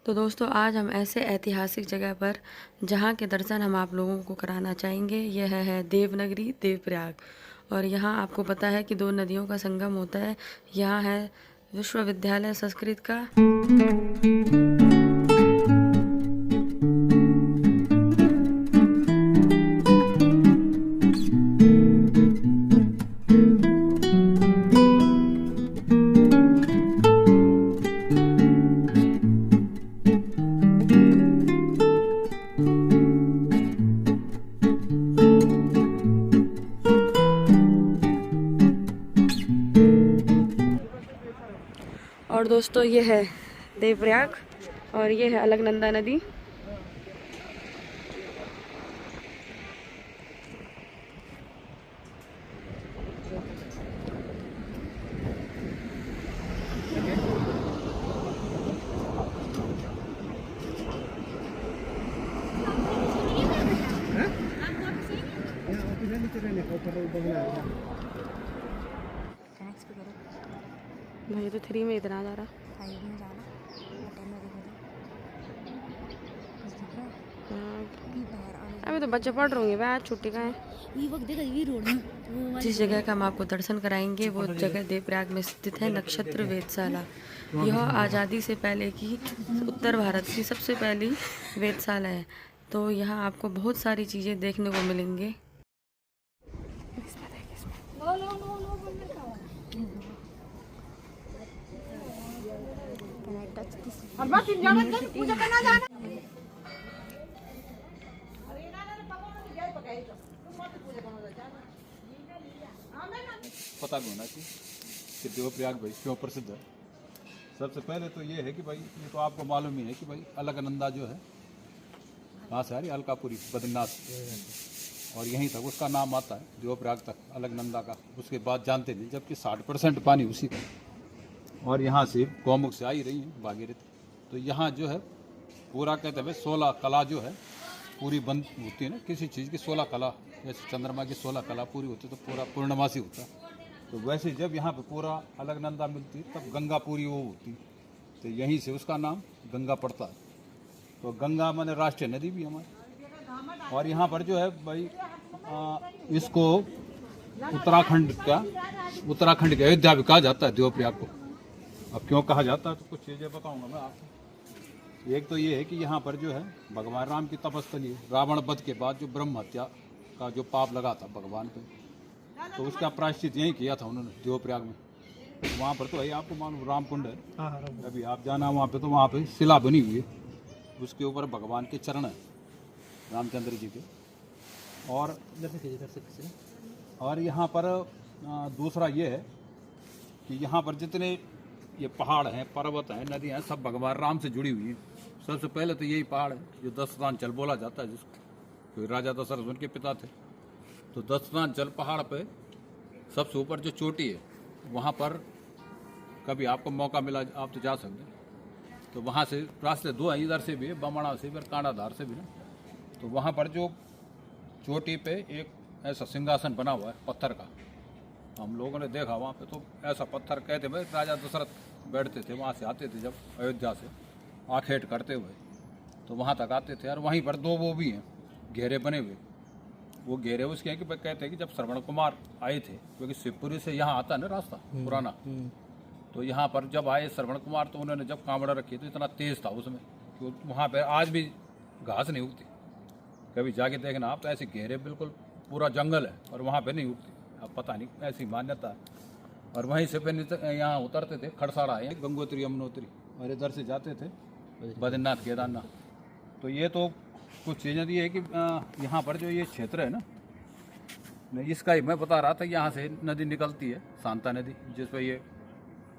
तो दोस्तों आज हम ऐसे ऐतिहासिक जगह पर जहाँ के दर्शन हम आप लोगों को कराना चाहेंगे। यह है देवनगरी देवप्रयाग। और यहाँ आपको पता है कि दो नदियों का संगम होता है। यहाँ है विश्वविद्यालय संस्कृत का। और दोस्तों ये है देवप्रयाग और ये है अलकनंदा नदी। भाई तो 3 में इतना जा रहा। अभी तो बच्चे पढ़ रहे होंगे, आज छुट्टी का है। जिस जगह का हम आपको दर्शन कराएंगे वो जगह देवप्रयाग में स्थित है नक्षत्र वेधशाला। यह आज़ादी से पहले की उत्तर भारत की सबसे पहली वेधशाला है। तो यहाँ आपको बहुत सारी चीज़ें देखने को मिलेंगे। पता भी होना चाहिए कि देवप्रयाग भाई क्यों प्रसिद्ध है। सबसे पहले तो ये है कि भाई ये तो आपको मालूम ही है कि भाई अलकनंदा जो है कहाँ से आ रही, अलकापुरी बद्रीनाथ, और यहीं तक उसका नाम आता है देवप्रयाग तक अलकनंदा का। उसके बाद जानते नहीं, जबकि 60% पानी उसी का, और यहाँ से गौमुख से आ ही रही है भागीरथी। तो यहाँ जो है पूरा कहते हैं 16 कला जो है पूरी बंद होती है ना, किसी चीज़ की 16 कला, जैसे चंद्रमा की 16 कला पूरी होती है तो पूरा पूर्णमासी होता है। तो वैसे जब यहाँ पे पूरा अलकनंदा मिलती तब गंगा पूरी वो होती, तो यहीं से उसका नाम गंगा पड़ता है। तो गंगा माने राष्ट्रीय नदी भी हमारी। और यहाँ पर जो है भाई इसको उत्तराखंड के अयोध्या भी कहा जाता है देवप्रयाग को। अब क्यों कहा जाता है तो कुछ चीज़ें बताऊँगा मैं आपको। एक तो ये है कि यहाँ पर जो है भगवान राम की तपस्थली है। रावण वध के बाद जो ब्रह्म हत्या का जो पाप लगा था भगवान पे, तो उसका प्रायश्चित यहीं किया था उन्होंने देवप्रयाग में। वहाँ पर तो भाई आपको मालूम राम कुंड है, अभी आप जाना वहाँ पे, तो वहाँ पे शिला बनी हुई है, उसके ऊपर भगवान के चरण है रामचंद्र जी के। और यहाँ पर दूसरा ये है कि यहाँ पर जितने ये पहाड़ हैं, पर्वत हैं, नदियाँ हैं, सब भगवान राम से जुड़ी हुई हैं। सबसे पहले तो यही पहाड़ है जो दशरथांचल बोला जाता है, जिसको कोई राजा दशरथ उनके पिता थे। तो दशरथांचल पहाड़ पे सबसे ऊपर जो चोटी है, वहाँ पर कभी आपको मौका मिला आप तो जा सकते हैं। तो वहाँ से रास्ते दो हैं, इधर से भी है, बमणा से भी और कांडाधार से भी ना। तो वहाँ पर जो चोटी पे एक ऐसा सिंहासन बना हुआ है पत्थर का, हम लोगों ने देखा वहाँ पे। तो ऐसा पत्थर कहते भाई राजा दशरथ बैठते थे, वहाँ से आते थे जब अयोध्या से आखेट करते हुए, तो वहाँ तक आते थे। और वहीं पर दो वो भी हैं घेरे बने हुए। वो घेरे उसके हैं कि कहते हैं कि जब श्रवण कुमार आए थे, क्योंकि शिवपुरी से यहाँ आता है ना रास्ता पुराना, तो यहाँ पर जब आए श्रवण कुमार, तो उन्होंने जब कांवड़ रखी तो इतना तेज था उसमें कि वहाँ पर आज भी घास नहीं उगती। कभी जाके देखना आप, तो ऐसे घेरे बिल्कुल पूरा जंगल है और वहाँ पे नहीं उगती। अब पता नहीं ऐसी मान्यता है। और वहीं से फिर यहाँ उतरते थे, खड़साड़ा है, गंगोत्री यमुनोत्री, और इधर से जाते थे बद्रीनाथ केदारनाथ। तो ये तो कुछ चीज़ें दी है कि यहाँ पर जो ये क्षेत्र है ना, इसका ही मैं बता रहा था। यहाँ से नदी निकलती है सांता नदी, जिस पर ये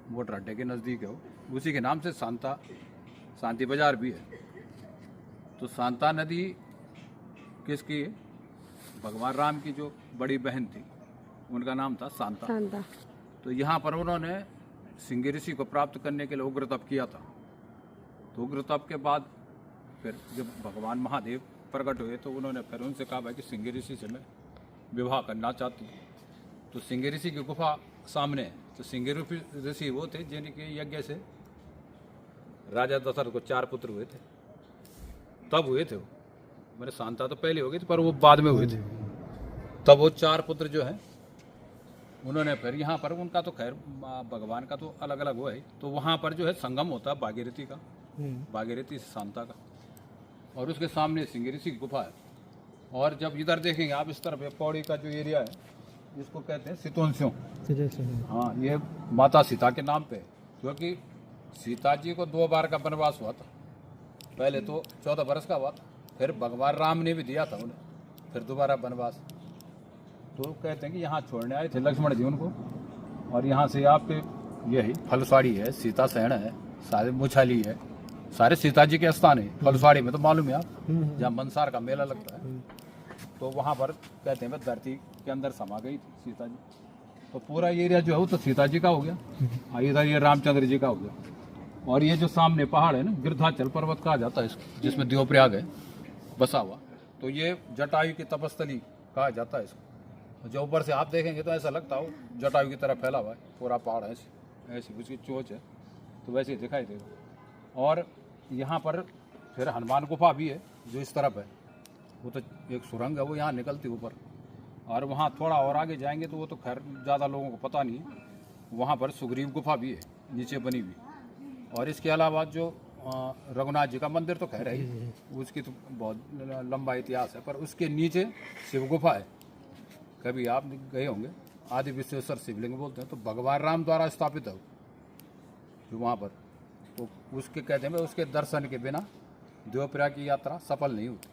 वोटर अड्डे के नज़दीक है, वो उसी के नाम से शांति बाजार भी है। तो सांता नदी किसकी है? भगवान राम की जो बड़ी बहन थी, उनका नाम था शांता। तो यहाँ पर उन्होंने सिंह ऋषि को प्राप्त करने के लिए उग्र तप किया था। तो उग्र तप के बाद फिर जब भगवान महादेव प्रकट हुए, तो उन्होंने फिर उनसे कहा भाई कि सिंह ऋषि से मैं विवाह करना चाहती हूँ। तो सिंह ऋषि की गुफा सामने है। तो सिंह ऋषि वो थे जिनके यज्ञ से राजा दशरथ को 4 पुत्र हुए थे, तब हुए थे वो। मेरे शांता तो पहले हो गई थी, पर वो बाद में हुए थे। तब वो 4 पुत्र जो हैं उन्होंने फिर यहाँ पर, उनका तो खैर भगवान का तो अलग अलग वो है, तो वहाँ पर जो है संगम होता है भागीरथी का, भागीरथी से शांता का, और उसके सामने सिंगेरी की गुफा है। और जब इधर देखेंगे आप इस तरफ, पौड़ी का जो एरिया है इसको कहते हैं सितोंस्यों। हाँ, ये माता सीता के नाम पे है, क्योंकि सीता जी को 2 बार का वनवास हुआ था। पहले तो 14 बरस का हुआ था, फिर भगवान राम ने भी दिया था उन्हें, फिर दोबारा वनवास। तो कहते हैं कि यहाँ छोड़ने आए थे लक्ष्मण जी उनको। और यहाँ से आपके यही फलसाड़ी है, सीता सहण है, सारे मुछाली है, सारे सीता जी के स्थान है। फलसाड़ी में तो मालूम है आप, जहाँ मनसार का मेला लगता है, तो वहाँ पर कहते हैं धरती के अंदर समा गई थी सीता जी। तो पूरा एरिया जो है वो तो सीता जी का हो गया, इधर ये रामचंद्र जी का हो गया। और ये जो सामने पहाड़ है ना, गिरधाचल पर्वत कहा जाता है इसको, जिसमें देवप्रयाग है बसा हुआ, तो ये जटायु की तपस्थली कहा जाता है इसको। जो ऊपर से आप देखेंगे तो ऐसा लगता हो जटायु की तरह फैला हुआ है पूरा पहाड़, ऐसी उसकी चोंच है, तो वैसे ही दिखाई देगा। और यहाँ पर फिर हनुमान गुफा भी है जो इस तरफ है, वो तो एक सुरंग है, वो यहाँ निकलती ऊपर। और वहाँ थोड़ा और आगे जाएंगे तो वो तो खैर ज़्यादा लोगों को पता नहीं है, वहाँ पर सुग्रीव गुफा भी है नीचे बनी हुई। और इसके अलावा जो रघुनाथ जी का मंदिर तो खैर है, उसकी तो बहुत लंबा इतिहास है, पर उसके नीचे शिव गुफा है। कभी आप गए होंगे, आदि विश्वेश्वर शिवलिंग बोलते हैं, तो भगवान राम द्वारा स्थापित है जो वहाँ पर, तो उसके कहते हैं उसके दर्शन के बिना देवप्रयाग की यात्रा सफल नहीं होती।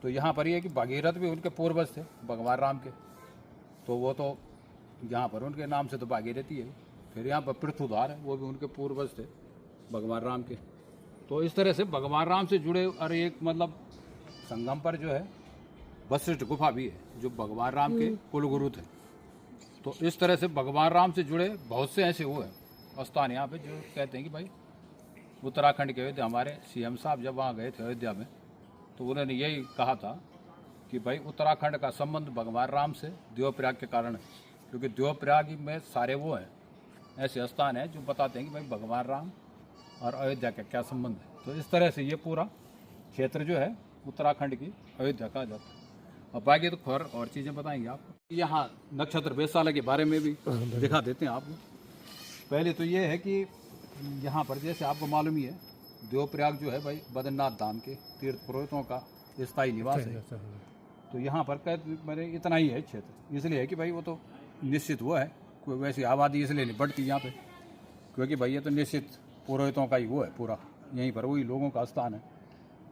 तो यहाँ पर ये है कि भगीरथ भी उनके पूर्वज थे भगवान राम के, तो वो तो यहाँ पर उनके नाम से तो भागीरथी है। फिर यहाँ पर पृथुधार है, वो भी उनके पूर्वज थे भगवान राम के। तो इस तरह से भगवान राम से जुड़े, और एक मतलब संगम पर जो है वशिष्ठ गुफा भी है जो भगवान राम के कुलगुरु थे। तो इस तरह से भगवान राम से जुड़े बहुत से ऐसे वो है स्थान यहाँ पे, जो कहते हैं कि भाई उत्तराखंड के अयोध्या, हमारे सीएम साहब जब वहाँ गए थे अयोध्या में, तो उन्होंने यही कहा था कि भाई उत्तराखंड का संबंध भगवान राम से देवप्रयाग के कारण है, क्योंकि देवप्रयाग में सारे वो हैं ऐसे स्थान हैं जो बताते हैं कि भाई भगवान राम और अयोध्या का क्या संबंध है। तो इस तरह से ये पूरा क्षेत्र जो है उत्तराखंड की अयोध्या कहा जाता है। और बाकी तो खैर और चीज़ें बताएंगे आपको। यहाँ नक्षत्र वेधशाला के बारे में भी दिखा देते हैं आपको। पहले तो ये है कि यहाँ पर जैसे आपको मालूम ही है, देवप्रयाग जो है भाई बद्रीनाथ धाम के तीर्थ पुरोहितों का स्थायी निवास है। तो यहाँ पर मेरे इतना ही है क्षेत्र, इसलिए है कि भाई वो तो निश्चित वो है, कोई वैसी आबादी इसलिए नहीं बढ़ती यहाँ पे, क्योंकि भाई ये तो निश्चित पुरोहितों का ही वो है पूरा, यहीं पर वही लोगों का स्थान है।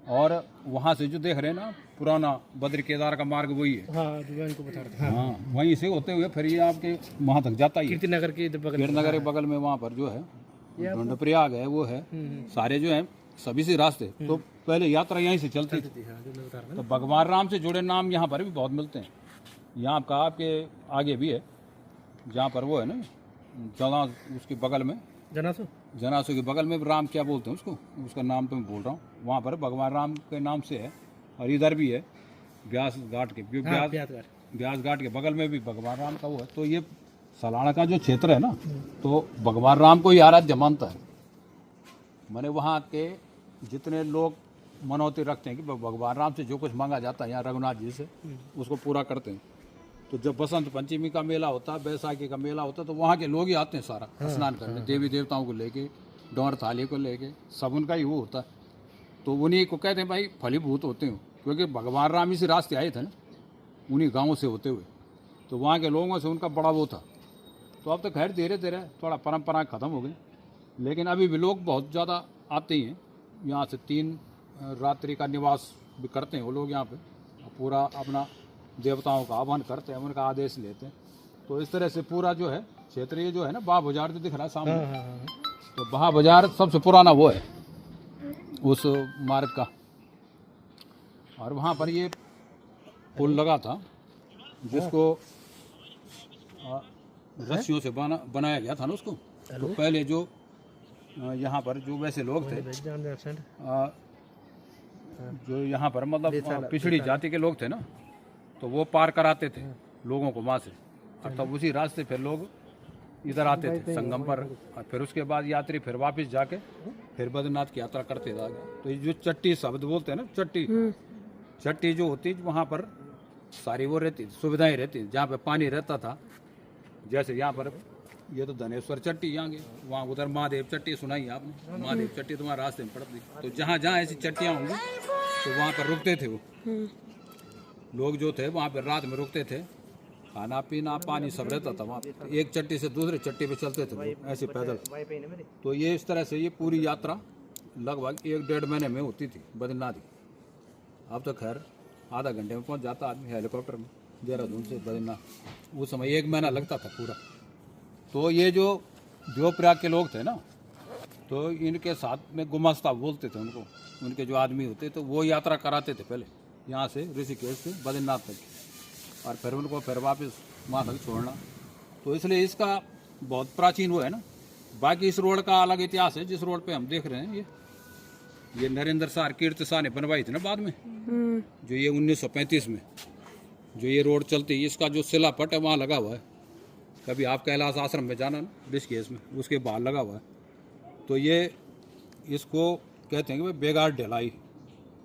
और वहाँ से जो देख रहे हैं ना पुराना बद्री केदार का मार्ग वही है। हाँ, को बता रहे थे। हाँ, वहीं से होते हुए फिर ये आपके वहाँ तक जाता ही है। कीर्तिनगर के बगल में वहाँ पर जो है ढूंढप्रयाग है, वो है, सारे जो है सभी से रास्ते। तो पहले यात्रा यहीं से चलती थी। तो भगवान राम से जुड़े नाम यहाँ पर भी बहुत मिलते हैं। यहाँ का आपके आगे भी है, जहाँ पर वो है ना जना, उसके बगल में जनासु के बगल में राम क्या बोलते हैं उसको, उसका नाम तो मैं भूल रहा हूँ, वहाँ पर भगवान राम के नाम से है। और इधर भी है ब्यास घाट के, ब्यास घाट के बगल में भी भगवान राम का वो है। तो ये सलाना का जो क्षेत्र है ना, तो भगवान राम को ही आराध्य मानता है। मैंने वहाँ के जितने लोग मनौती रखते हैं कि भगवान राम से जो कुछ मांगा जाता है यहाँ रघुनाथ जी से, उसको पूरा करते हैं। तो जब बसंत पंचमी का मेला होता है, बैसाखी का मेला होता है, तो वहाँ के लोग ही आते हैं सारा स्नान करने, देवी देवताओं को लेके, डोर थाली को लेके, सब उनका ही वो होता है। तो उन्हीं को कहते हैं भाई फलीभूत होते हो, क्योंकि भगवान राम इसी रास्ते आए थे ना, उन्हीं गाँव से होते हुए। तो वहाँ के लोगों से उनका बड़ा वो था। तो अब तो खैर धीरे धीरे थोड़ा परंपरा ख़त्म हो गई, लेकिन अभी भी लोग बहुत ज़्यादा आते ही हैं। यहाँ से 3 रात्रि का निवास भी करते हैं वो लोग यहाँ पे, पूरा अपना देवताओं का आह्वान करते हैं, उनका आदेश लेते हैं। तो इस तरह से पूरा जो है क्षेत्र ये जो है ना, बाह बाजार जो दिख रहा है सामने, तो बाह बाजार सबसे पुराना वो है उस मार्ग का। और वहाँ पर ये पुल लगा था जिसको रस्सियों से बनाया गया था ना उसको। तो पहले जो यहाँ पर जो वैसे लोग थे, जो यहाँ पर मतलब पिछड़ी जाति के लोग थे ना, तो वो पार कराते थे लोगों को वहाँ से। और तब उसी रास्ते फिर लोग इधर आते थे संगम पर, और फिर उसके बाद यात्री फिर वापस जाके फिर बद्रीनाथ की यात्रा करते थे आगे। तो ये जो चट्टी शब्द बोलते हैं ना, चट्टी, चट्टी जो होती है वहाँ पर सारी वो रहती, सुविधाएं रहती, जहाँ पे पानी रहता था। जैसे यहाँ पर ये तो धनेश्वर चट्टी यहाँ की, वहाँ उधर महादेव चट्टी सुनाई आपने, महादेव चट्टी तुम्हारे रास्ते में पड़ती। तो जहाँ जहाँ ऐसी चट्टियाँ होंगी तो वहाँ पर रुकते थे वो लोग जो थे, वहाँ पर रात में रुकते थे, खाना पीना पानी सब रहता था वहाँ पे। एक चट्टी से दूसरे चट्टी पे चलते थे वो, ऐसे पैदल। तो ये इस तरह से ये पूरी यात्रा लगभग 1-1.5 महीने में होती थी बद्रीनाथ की। अब तो खैर आधा घंटे में पहुँच जाता आदमी हेलीकॉप्टर में देहरादून से बद्रीनाथ। उस समय 1 महीना लगता था पूरा। तो ये जो देवप्रयाग के लोग थे ना, तो इनके साथ में गुमास्ता बोलते थे उनको, उनके जो आदमी होते तो वो यात्रा कराते थे पहले यहाँ से ऋषिकेश से बद्रीनाथ तक, और फिर उनको फिर वापस वहाँ तक छोड़ना। तो इसलिए इसका बहुत प्राचीन वो है ना। बाकी इस रोड का अलग इतिहास है। जिस रोड पे हम देख रहे हैं ये नरेंद्र सार कीर्ति शाह ने बनवाई थी ना बाद में, जो ये 1935 में जो ये रोड चलती है, इसका जो शिलापट है वहाँ लगा हुआ है। कभी आप कैलाश आश्रम में जाना ना ऋषिकेश में, उसके बाहर लगा हुआ है। तो ये इसको कहते हैं कि भाई बेगार ढलाई,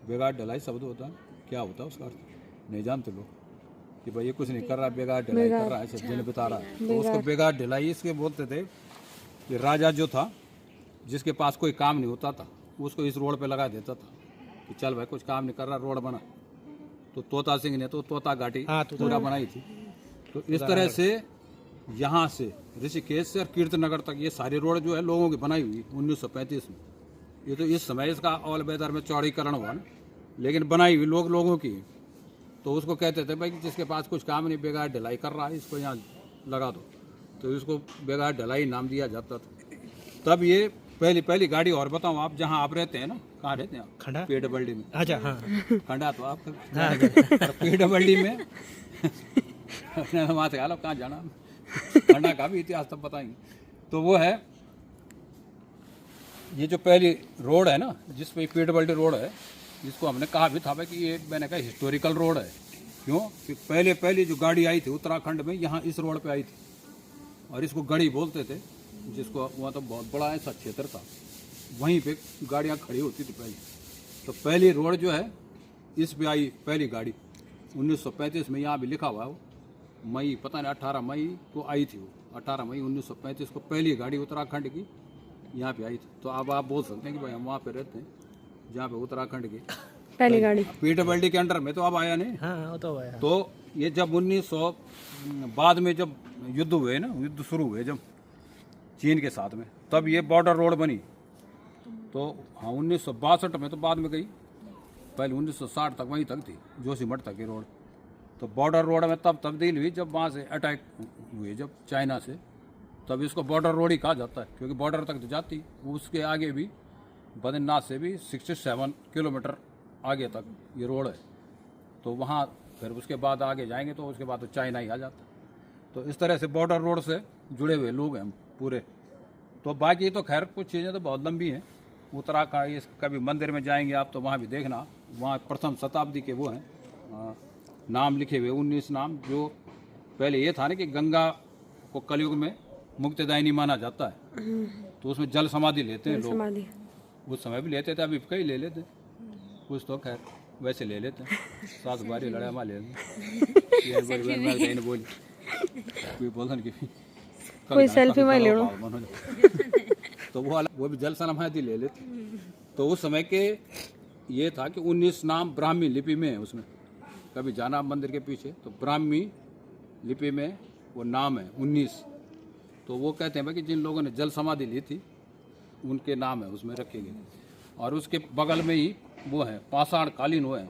बेगार ढलाई शब्द होता है, क्या होता है उसका अर्थ नहीं जानते लोग, कि भाई ये कुछ नहीं कर रहा, बेगार ढलाई कर रहा है, सब दिन बिता रहा है। तो उसको बेगार ढलाई इसके बोलते थे कि राजा जो था, जिसके पास कोई काम नहीं होता था, उसको इस रोड पे लगा देता था कि चल भाई कुछ काम नहीं कर रहा, रोड बना। तो तोता सिंह ने तो तोता घाटी पूरा बनाई थी। तो इस तरह से यहाँ से ऋषिकेश से और कीर्तनगर तक ये सारी रोड जो है लोगों की बनाई हुई 1935 में। ये तो इस समय इसका ऑल वेदर में चौड़ीकरण हुआ ना, लेकिन बनाई हुई लोगों की। तो उसको कहते थे भाई कि जिसके पास कुछ काम नहीं, बेगार ढलाई कर रहा है, इसको यहाँ लगा दो। तो इसको बेगार ढलाई नाम दिया जाता था। तब ये पहली गाड़ी। और बताऊँ आप जहाँ आप रहते हैं ना, कहाँ रहते हैं आप? खंडा पेड़बल्डी में। अच्छा हाँ खंडा तो आप पेड़बल्डी में अपने वहाँ से आलो कहाँ जाना, खंडा का भी इतिहास तब बताएंगे। तो वो है ये जो पहली रोड है ना, जिस पे पेड़बल्डी रोड है, इसको हमने कहा भी था भाई कि ये मैंने कहा हिस्टोरिकल रोड है। क्यों कि पहले जो गाड़ी आई थी उत्तराखंड में, यहाँ इस रोड पे आई थी, और इसको गढ़ी बोलते थे, जिसको वहाँ तो बहुत बड़ा ऐसा क्षेत्र था, वहीं पे गाड़ियाँ खड़ी होती थी पहले। तो पहली रोड जो है इस पे आई पहली गाड़ी 1935 में। यहाँ भी लिखा हुआ है वो मई, पता नहीं 18 मई को आई थी वो, 18 मई 1935 को पहली गाड़ी उत्तराखंड की यहाँ पे आई थी। तो अब आप बोल सकते हैं कि भाई हम वहाँ पे रहते हैं जहाँ पे उत्तराखंड की पहली गाड़ी पीडब्ल्यूडी के अंडर में तो अब आया नहीं। हाँ वो तो है। तो ये जब 1900 बाद में जब युद्ध हुए ना, युद्ध शुरू हुए जब चीन के साथ में, तब ये बॉर्डर रोड बनी। तो हाँ 1962 में तो बाद में गई, पहले 1960 तक वहीं तक थी, जोशीमठ तक की रोड। तो बॉर्डर रोड में तब तब्दील हुई जब वहाँ से अटैक हुए जब चाइना से, तब इसको बॉर्डर रोड ही कहा जाता है, क्योंकि बॉर्डर तक तो जाती। उसके आगे भी बद्रीनाथ से भी 67 किलोमीटर आगे तक ये रोड है। तो वहाँ फिर उसके बाद आगे जाएंगे तो उसके बाद तो चाइना ही आ जाता। तो इस तरह से बॉर्डर रोड से जुड़े हुए लोग हैं हम पूरे। तो बाकी तो खैर कुछ चीज़ें तो बहुत लंबी हैं। उत्तराखंड कभी मंदिर में जाएंगे आप तो वहाँ भी देखना, वहाँ प्रथम शताब्दी के वो हैं नाम लिखे हुए, 19 नाम। जो पहले ये था ना कि गंगा को कलयुग में मुक्तिदायिनी माना जाता है, तो उसमें जल समाधि लेते हैं लोग। उस समय भी लेते थे, अभी कई ले लेते, कुछ तो खैर वैसे ले लेते हैं। 7 बारी लड़ा मार ले बोली कोई बोलन की कोई सेल्फी में ले लो तो वो भी जल समाधि ले लेते। तो उस समय के ये था कि 19 नाम ब्राह्मी लिपि में है उसमें। कभी जाना मंदिर के पीछे तो ब्राह्मी लिपि में वो नाम है 19। तो वो कहते हैं भाई कि जिन लोगों ने जल समाधि ली थी उनके नाम है उसमें रखे गए। और उसके बगल में ही वो है पाषाण कालीन, वो है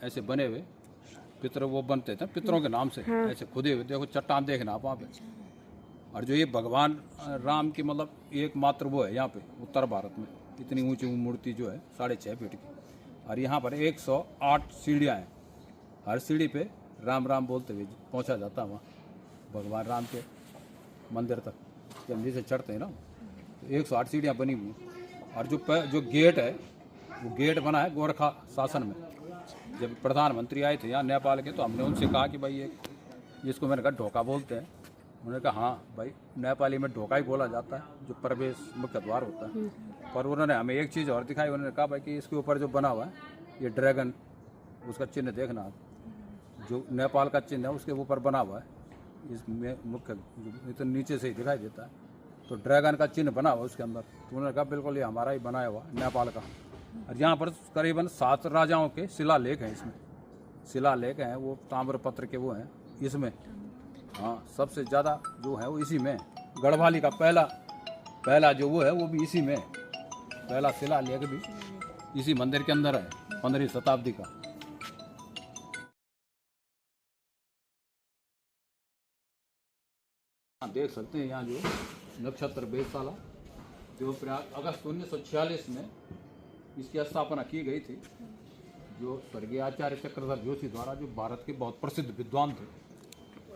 ऐसे बने हुए पितर, वो बनते थे पितरों के नाम से ऐसे खुदे हुए। देखो चट्टान देखना आप वहाँ पे। और जो ये भगवान राम की मतलब एकमात्र वो है यहाँ पे उत्तर भारत में, इतनी ऊंची मूर्ति जो है 6.5 फीट की। और यहाँ पर 108 सीढ़ियाँ हैं, हर सीढ़ी पे राम राम बोलते हुए पहुँचा जाता है वहाँ भगवान राम के मंदिर तक। जब नीचे चढ़ते हैं ना तो 108 सीढ़ियाँ बनी हुई हैं। और जो गेट है वो गेट बना है गोरखा शासन में। जब प्रधानमंत्री आए थे यहाँ नेपाल के, तो हमने उनसे कहा कि भाई ये जिसको मैंने कहा ढोका बोलते हैं, उन्होंने कहा हाँ भाई, नेपाली में ढोका ही बोला जाता है जो प्रवेश मुख्य द्वार होता है। पर उन्होंने हमें एक चीज़ और दिखाई, उन्होंने कहा भाई कि इसके ऊपर जो बना हुआ है ये ड्रैगन, उसका चिन्ह देखना आप, जो नेपाल का चिन्ह है उसके ऊपर बना हुआ है, इसमें मुख्य तो नीचे से ही दिखाई देता है, तो ड्रैगन का चिन्ह बना हुआ उसके अंदर। तो उन्होंने कहा बिल्कुल ये हमारा ही बनाया हुआ नेपाल का। और यहाँ पर करीबन 7 राजाओं के शिलालेख हैं, इसमें शिलालेख हैं, वो ताम्रपत्र के वो हैं इसमें। हाँ, सबसे ज़्यादा जो है वो इसी में। गढ़वाली का पहला जो वो है वो भी इसी में, पहला शिलालेख भी इसी मंदिर के अंदर है, 15वीं शताब्दी का। देख सकते हैं यहाँ जो नक्षत्र वेधशाला देवप्रयाग, अगस्त 1946 में इसकी स्थापना की गई थी, जो स्वर्गीय आचार्य चक्रधर जोशी द्वारा, जो भारत के बहुत प्रसिद्ध विद्वान थे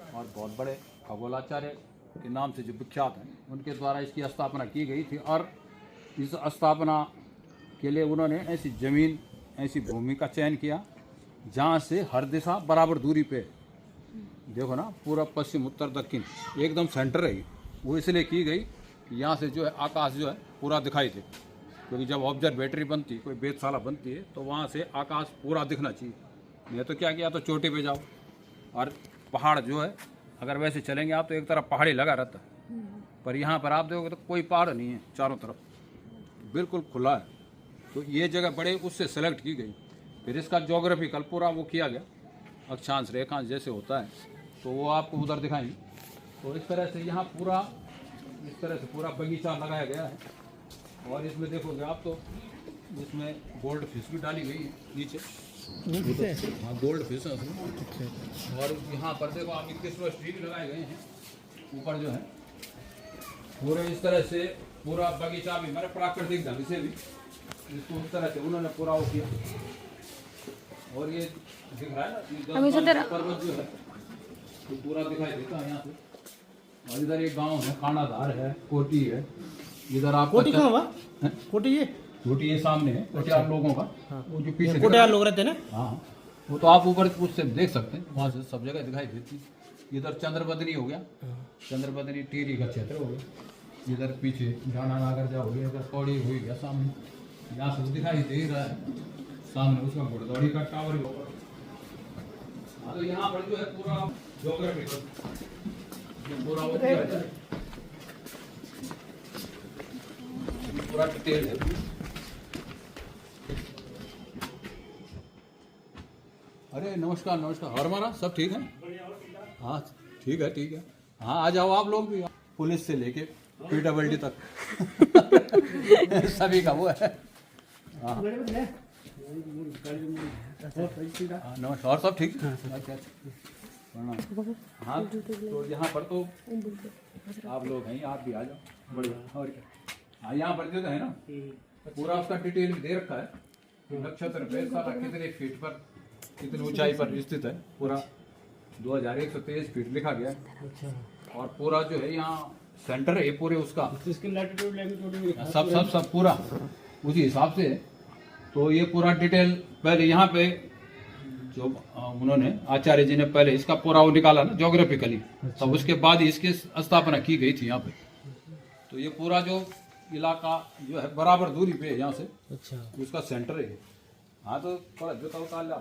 और बहुत बड़े खगोलाचार्य के नाम से जो विख्यात हैं, उनके द्वारा इसकी स्थापना की गई थी। और इस स्थापना के लिए उन्होंने ऐसी ज़मीन, ऐसी भूमि का चयन किया जहाँ से हर दिशा बराबर दूरी पे, देखो ना, पूरा पश्चिम उत्तर दक्षिण एकदम सेंटर है। वो इसलिए की गई कि यहाँ से जो है आकाश जो है पूरा दिखाई दे, क्योंकि जब ऑब्जर्वेटरी बनती है, कोई वेधशाला बनती है, तो वहाँ से आकाश पूरा दिखना चाहिए। नहीं तो क्या किया, तो चोटी पे जाओ और पहाड़ जो है, अगर वैसे चलेंगे आप तो एक तरफ पहाड़ी लगा रहता है, पर यहाँ पर आप देखोगे तो कोई पहाड़ नहीं है, चारों तरफ बिल्कुल खुला है। तो ये जगह बड़े उससे सेलेक्ट की गई। फिर इसका जोग्राफिकल पूरा वो किया गया, अक्षांश रेखांश जैसे होता है, तो वो आपको उधर दिखाएंगे। तो इस तरह से यहाँ पूरा इस तरह से पूरा बगीचा लगाया गया है। और इसमें देखोगे आप तो इसमें गोल्ड फिश भी डाली गई है नीचे, हाँ गोल्ड फिश है उसमें। और यहाँ पर देखो आप क्रिसमस ट्री भी लगाए गए हैं ऊपर जो है, पूरे इस तरह से पूरा बगीचा भी मेरे प्राकृतिक ढंग से भी इसको इस तरह से उन्होंने पूरा वो किया। और ये दिख रहा है ना, ये पर्वत जो है तो पूरा दिखाई देता है यहाँ से। और इधर एक गांव है, कानाधार है, कोटी है, इधर आप कोटी कहाँ हुआ? कोटी ये सामने है, कोटियार लोगों का। हाँ। वो जो पीछे कोटियार लोग रहते हैं ना। हाँ, वो तो आप ऊपर उससे देख सकते हैं, वहाँ से सब जगह दिखाई देती है। इधर चंद्रबदनी हो गया, चंद्रबदनी टीरी का क्षेत्र हो गया। इधर पीछे जाना नागरजा हो गया, इधर कौड़ी हो गया सामने, यहाँ से दिखाई दे रहा है सामने उसका घुड़दौड़ी का टावर भी होगा। हाँ, तो यहाँ पर जो है पूरा ज्योग्राफिकल पूरा पूरा डिटेल है। अरे नमस्कार नमस्कार, और हमारा सब ठीक है? हाँ ठीक है। हाँ आ जाओ आप लोग भी, पुलिस से लेके PWD तक सभी का वो है। हाँ नमस्कार, और सब ठीक? अच्छा। हाँ तो यहाँ पर तो आप लोग हैं, आप भी आ जाओ, बढ़िया। और क्या, हाँ यहाँ पर जो है ना पूरा उसका डिटेल भी दे रखा है, नक्षत्र वेधशाला कितने फीट पर, कितनी ऊंचाई पर स्थित है, पूरा 2123 फीट लिखा गया है। और पूरा जो है यहाँ सेंटर है पूरे उसका, सब पूरा उसी हिसाब से है। तो ये पूरा डिटेल पहले यहाँ पे जो उन्होंने आचार्य जी ने पहले इसका पूरा वो निकाला ना ज्योग्राफिकली, तब उसके बाद ही इसकी स्थापना की गई थी यहाँ पे। तो ये पूरा जो इलाका जो है बराबर दूरी पे है यहाँ से, अच्छा उसका सेंटर है। हाँ तो थोड़ा जूता उतार लिया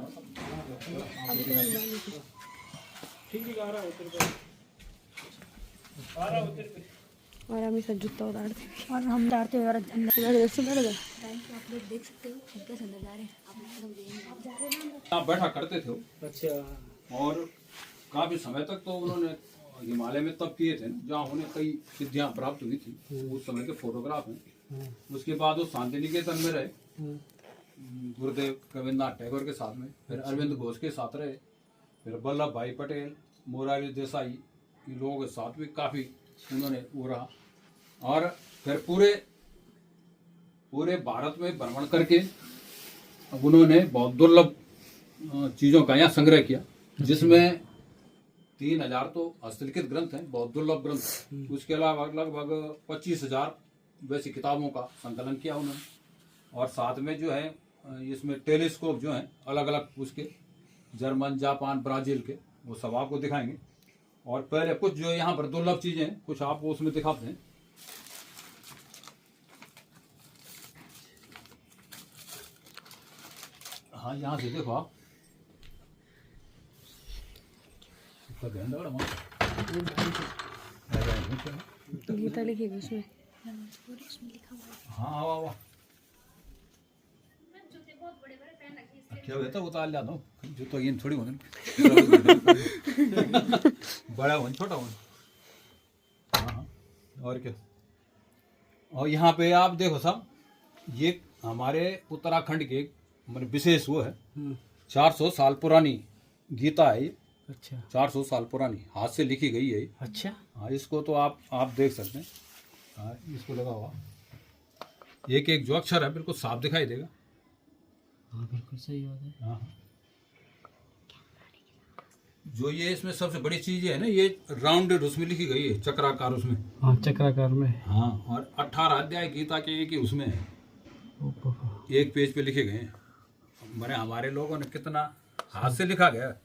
और हम इसे जूता उतारते और हम डालते हैं और आप लोग देख सकते हो कैसे नज़ारे आप जा रहे हैं आप बैठा करते थे। अच्छा। और काफी समय तक तो उन्होंने हिमालय में तब किए थे जहाँ उन्हें कई सिद्धियां प्राप्त हुई थी, उस समय के फोटोग्राफ हैं। उसके बाद वो शांति निकेतन में रहे, गुरुदेव रविन्द्रनाथ टैगोर के साथ में, फिर अरविंद घोष के साथ रहे, फिर वल्लभ भाई पटेल, मोरारजी देसाई, इन लोगों के साथ भी काफी उन्होंने वो रहा। और फिर पूरे भारत में भ्रमण करके उन्होंने बहुत दुर्लभ चीजों का यहाँ संग्रह किया, जिसमें 3000 तो हस्तलिखित ग्रंथ हैं, बहुत दुर्लभ ग्रंथ। उसके अलावा लगभग 25,000 वैसी किताबों का संकलन किया उन्होंने। और साथ में जो है इसमें टेलीस्कोप जो हैं अलग अलग उसके, जर्मन, जापान, ब्राजील के, वो सब आपको दिखाएंगे। और पहले कुछ जो यहाँ पर दुर्लभ चीजें हैं, कुछ आपको उसमें दिखाते हैं। हाँ, यहाँ से देखो आप। गीता लिखी है उसमें। हाँ वाह वाह, क्या होता है उतार लिया दो जो तो ये थोड़ी होने बड़ा हो छोटा हो। हाँ, और क्या। और यहाँ पे आप देखो साहब, ये हमारे उत्तराखंड के मतलब विशेष वो है, 400 साल पुरानी गीता है ये। अच्छा 400 साल पुरानी, हाथ से लिखी गई है ये। अच्छा। हाँ, इसको तो आप देख सकते हैं। हाँ, इसको लगा हुआ एक एक जो अक्षर है बिल्कुल साफ दिखाई देगा। हाँ बिल्कुल सही बात है। हाँ, जो ये इसमें सबसे बड़ी चीज है ना, ये राउंडेड उसमें लिखी गई है, चक्राकार उसमें। हाँ चक्राकार में। हाँ, और 18 अध्याय गीता के एक ही उसमें है, एक पेज पे लिखे गए हैं। मैंने हमारे लोगों ने कितना हाथ से लिखा गया,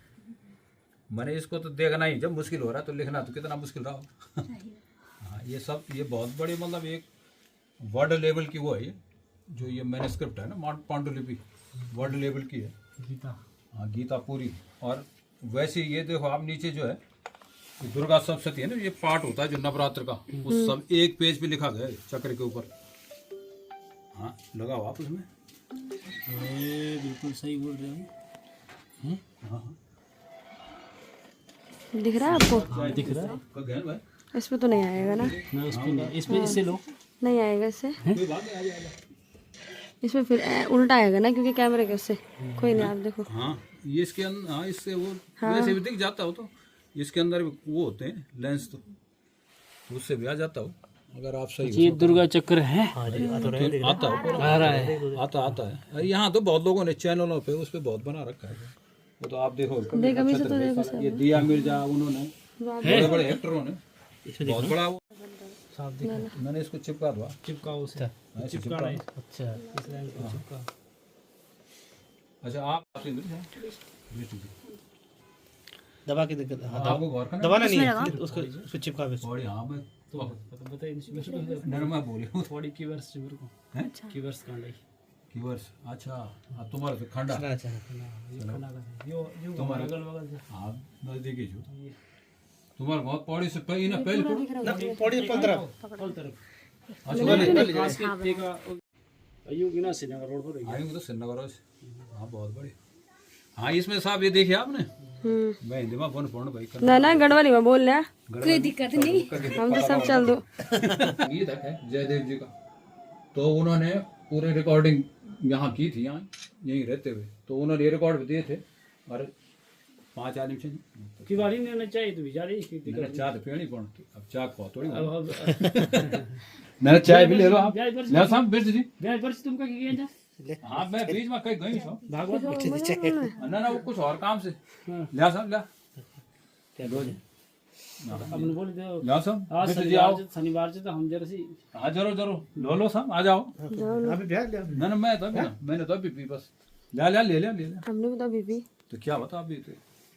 मैंने इसको तो देखना ही जब मुश्किल हो रहा है तो लिखना तो कितना मुश्किल रहा हो। हाँ, ये सब ये बहुत बड़ी मतलब एक वर्ल्ड लेवल की वो है ये, जो ये मैन्युस्क्रिप्ट है ना, पांडुलिपि वर्ल्ड लेवल की है गीता। हाँ, गीता पूरी। और वैसे ये देखो आप नीचे जो है दुर्गा सप्तशती है ना, ये पाठ होता है जो नवरात्र का, उस सब एक पेज पे लिखा गया है चक्र के ऊपर। हाँ, लगाओ आप उसमें। बिल्कुल सही बोल रहे हो। हाँ, दिख रहा है आपको? दिख रहा है। कब गए भाई? इसमें तो नहीं आएगा ना? ना उस पे नहीं, इस पे इससे लो। नहीं आएगा इससे। कोई बात नहीं, आ जाएगा। इसमें फिर उल्टा आएगा ना, क्योंकि कैमरे के उससे। कोई नहीं, आप देखो। हाँ, ये इसके अंदर, हाँ इससे वो वैसे भी दिख जाता हो, तो इसके अंदर भी वो होते हैं लेंस, तो उससे भी आ जाता हो अगर आप सही ये दुर्गा चक्र है। तो आता हो, आ रहा है। आता है। यहाँ तो बहुत लोगों ने चैनलों पे उस पे बहुत बना रखा है, वो तो आप देखो। देख अभी से तो देखो ये दिया मिर्जा, उन्होंने बड़े बड़े एक्टरों ने बहुत बड़ा वो, साफ दिख रहा है। मैंने इसको चिपका दो। चिपका उसे। ऐसे चिपका चिपका। नहीं। अच्छा इस लाइन को चिपका। अच्छा, आप दबा के दिक्कत। हाँ आपको गौर करना दबाना नहीं है, उसको चिपका बस। थोड़ी। हाँ, मैं तो बताइए नरमा बोली हूँ थोड़ी कीवर्ड्स मेरे को। हैं? कीवर्ड्स कांड है। कीवर्ड्स। अच्छा, हाँ, तुम्हारा तो खंडा। अच्छा ये खाना का यो यो तुम्हारा अगल बगल से। हाँ, नजदीकी जो तुम्हारा बहुत पौड़ी से पहले ना पहले पढ़ो। पौड़ी 15 तरफ। अच्छा अयो गिना श्रीनगर रोड पर है। आएंगे तो श्रीनगर से। हाँ, बहुत बड़ी। हाँ, इसमें साहब ये देखिए आपने, मैं हिंदी में फोन फोन भाई ना ना गढ़वाली में बोल रहा। कोई दिक्कत नहीं। हम तो सब चल दो। गीत है जयदेव जी का, तो उन्होंने पूरे रिकॉर्डिंग यहाँ की थी, यहाँ यहीं रहते हुए, तो उन्होंने ये रिकॉर्ड भी दिए थे। और 5 आदमी चाहिए की बारी ने चाहिए तो जा रही मैंने चाय तो पीनी पड़, अब चाय खा थोड़ी अब मैंने चाय भी ले लो आप। ले साहब बिरज जी। ब्याज पर तुम का किया जा। हाँ, मैं बीच में कहीं गई हूँ भागवत ना वो कुछ और काम से। ले साहब ले हमने बोल दो ले साहब आज बिरज जी आओ। शनिवार से तो हम जरा सी हाँ, जरूर लो साहब, आ जाओ। अभी ब्याज ले ना मैं तो अभी ना, मैंने तो अभी पी बस। ले हमने भी तो अभी भी। तो क्या बता अभी तो